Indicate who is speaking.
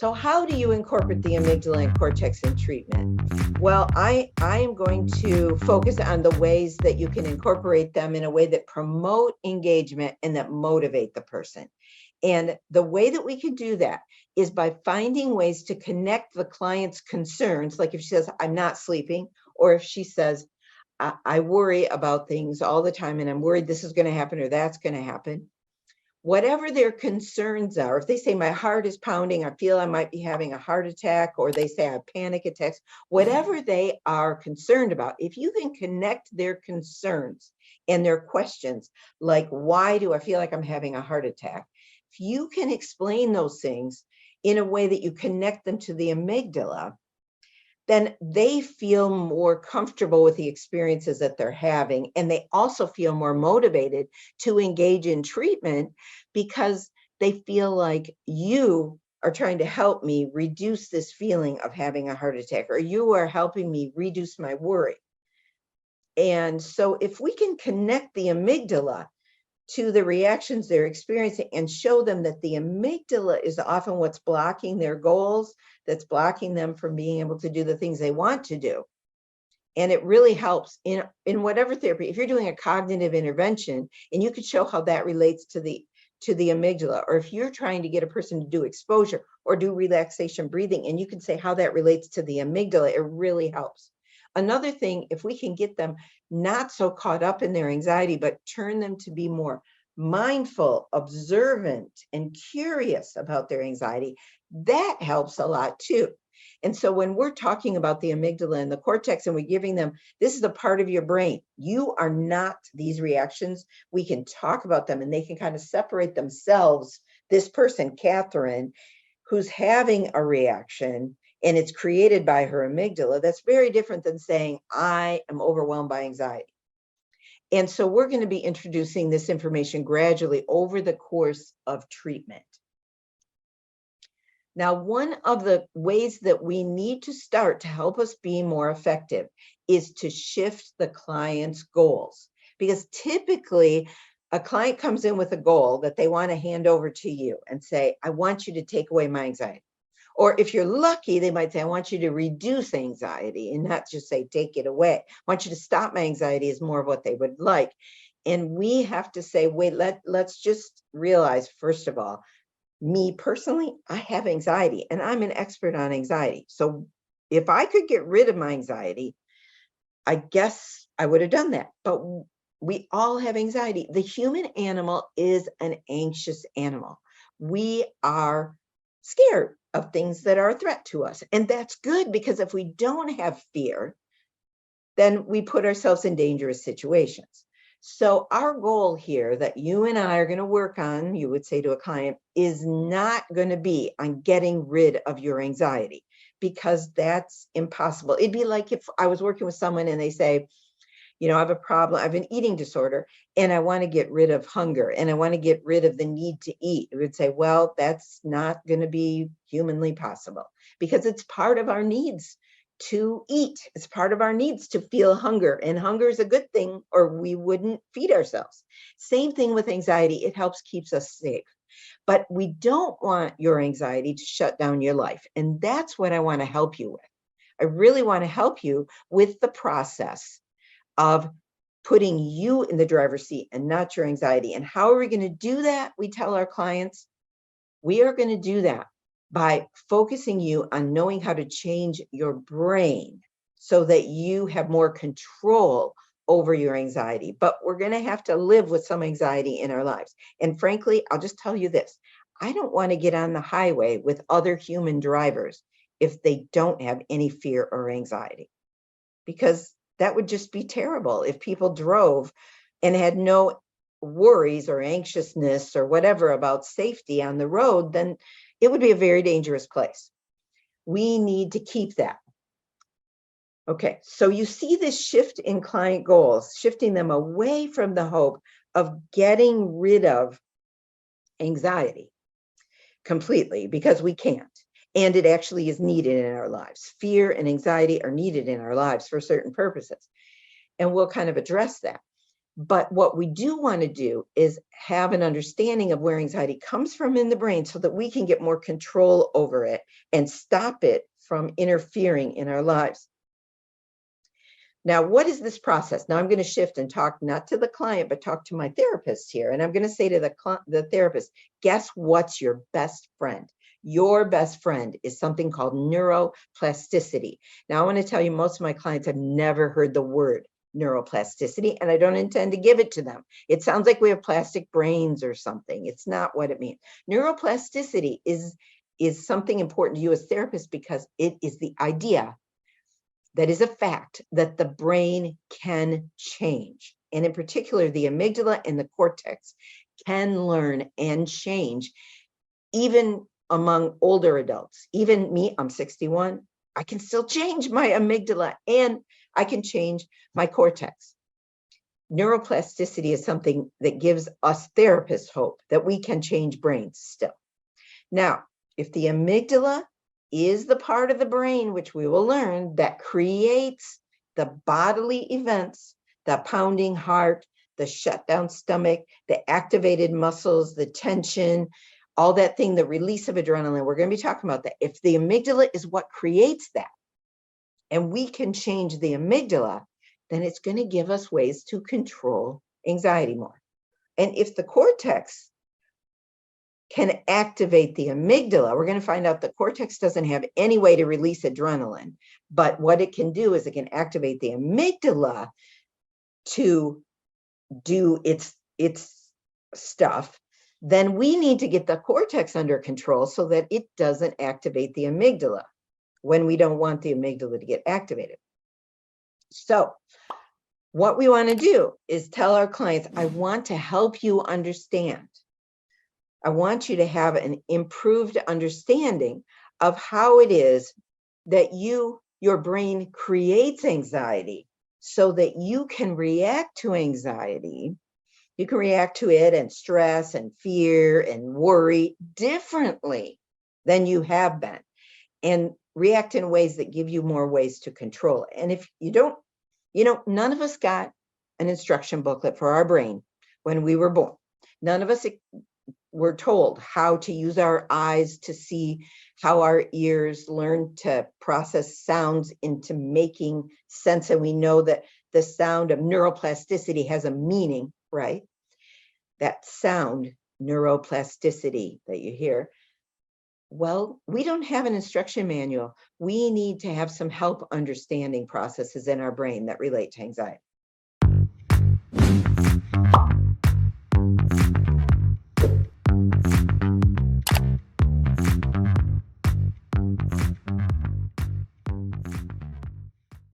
Speaker 1: So how do you incorporate the amygdala and cortex in treatment? Well, I am going to focus on the ways that you can incorporate them in a way that promote engagement and that motivate the person. And the way that we can do that is by finding ways to connect the client's concerns. Like if she says, I'm not sleeping, or if she says, I worry about things all the time and I'm worried this is going to happen or that's going to happen. Whatever their concerns are, if they say my heart is pounding, I feel I might be having a heart attack, or they say I have panic attacks, whatever they are concerned about, if you can connect their concerns and their questions, like why do I feel like I'm having a heart attack? If you can explain those things in a way that you connect them to the amygdala, then they feel more comfortable with the experiences that they're having. And they also feel more motivated to engage in treatment because they feel like you are trying to help me reduce this feeling of having a heart attack, or you are helping me reduce my worry. And so if we can connect the amygdala to the reactions they're experiencing and show them that the amygdala is often what's blocking their goals, that's blocking them from being able to do the things they want to do. And it really helps in whatever therapy. If you're doing a cognitive intervention and you could show how that relates to the amygdala, or if you're trying to get a person to do exposure or do relaxation breathing, and you can say how that relates to the amygdala, it really helps. Another thing, if we can get them not so caught up in their anxiety, but turn them to be more mindful, observant, and curious about their anxiety, that helps a lot too. And so when we're talking about the amygdala and the cortex and we're giving them, this is a part of your brain. You are not these reactions. We can talk about them and they can kind of separate themselves. This person, Catherine, who's having a reaction and it's created by her amygdala, that's very different than saying, I am overwhelmed by anxiety. And so we're going to be introducing this information gradually over the course of treatment. Now, one of the ways that we need to start to help us be more effective is to shift the client's goals. Because typically, a client comes in with a goal that they want to hand over to you and say, I want you to take away my anxiety. Or if you're lucky, they might say, I want you to reduce anxiety and not just say, take it away. I want you to stop my anxiety is more of what they would like. And we have to say, wait, let's just realize, first of all, me personally, I have anxiety and I'm an expert on anxiety. So if I could get rid of my anxiety, I guess I would have done that. But we all have anxiety. The human animal is an anxious animal. We are scared of things that are a threat to us. And that's good, because if we don't have fear, then we put ourselves in dangerous situations. So our goal here that you and I are going to work on, you would say to a client, is not going to be on getting rid of your anxiety, because that's impossible. It'd be like if I was working with someone and they say, you know, I have a problem, I have an eating disorder, and I want to get rid of hunger, and I want to get rid of the need to eat. We would say, well, that's not going to be humanly possible, because it's part of our needs to eat. It's part of our needs to feel hunger, and hunger is a good thing, or we wouldn't feed ourselves. Same thing with anxiety. It helps keeps us safe. But we don't want your anxiety to shut down your life. And that's what I want to help you with. I really want to help you with the process of putting you in the driver's seat and not your anxiety. And how are we going to do that? We tell our clients, we are going to do that by focusing you on knowing how to change your brain so that you have more control over your anxiety. But we're going to have to live with some anxiety in our lives. And frankly, I'll just tell you this. I don't want to get on the highway with other human drivers if they don't have any fear or anxiety, because that would just be terrible. If people drove and had no worries or anxiousness or whatever about safety on the road, then it would be a very dangerous place. We need to keep that. Okay, so you see this shift in client goals, shifting them away from the hope of getting rid of anxiety completely, because we can't. And it actually is needed in our lives. Fear and anxiety are needed in our lives for certain purposes. And we'll kind of address that. But what we do want to do is have an understanding of where anxiety comes from in the brain so that we can get more control over it and stop it from interfering in our lives. Now, what is this process? Now I'm going to shift and talk not to the client, but talk to my therapist here. And I'm going to say to the therapist, guess what's your best friend? Your best friend is something called neuroplasticity. Now, I want to tell you, most of my clients have never heard the word neuroplasticity, and I don't intend to give it to them. It sounds like we have plastic brains or something. It's not what it means. Neuroplasticity is something important to you as therapists because it is the idea that is a fact that the brain can change. And in particular, the amygdala and the cortex can learn and change, even among older adults. Even me, I'm 61, I can still change my amygdala and I can change my cortex. Neuroplasticity is something that gives us therapists hope that we can change brains still. Now, if the amygdala is the part of the brain, which we will learn, that creates the bodily events, the pounding heart, the shut down stomach, the activated muscles, the tension, all that thing, the release of adrenaline. We're going to be talking about that. If the amygdala is what creates that, and we can change the amygdala, then it's going to give us ways to control anxiety more. And if the cortex can activate the amygdala, we're going to find out the cortex doesn't have any way to release adrenaline, but what it can do is it can activate the amygdala to do its stuff. Then we need to get the cortex under control so that it doesn't activate the amygdala when we don't want the amygdala to get activated. So what we want to do is tell our clients, I want to help you understand. I want you to have an improved understanding of how it is that your brain creates anxiety so that you can react to anxiety. You can react to it and stress and fear and worry differently than you have been, and react in ways that give you more ways to control it. And if you don't, none of us got an instruction booklet for our brain when we were born. None of us were told how to use our eyes to see, how our ears learn to process sounds into making sense. And we know that the sound of neuroplasticity has a meaning, right? That sound, neuroplasticity that you hear. Well, we don't have an instruction manual. We need to have some help understanding processes in our brain that relate to anxiety.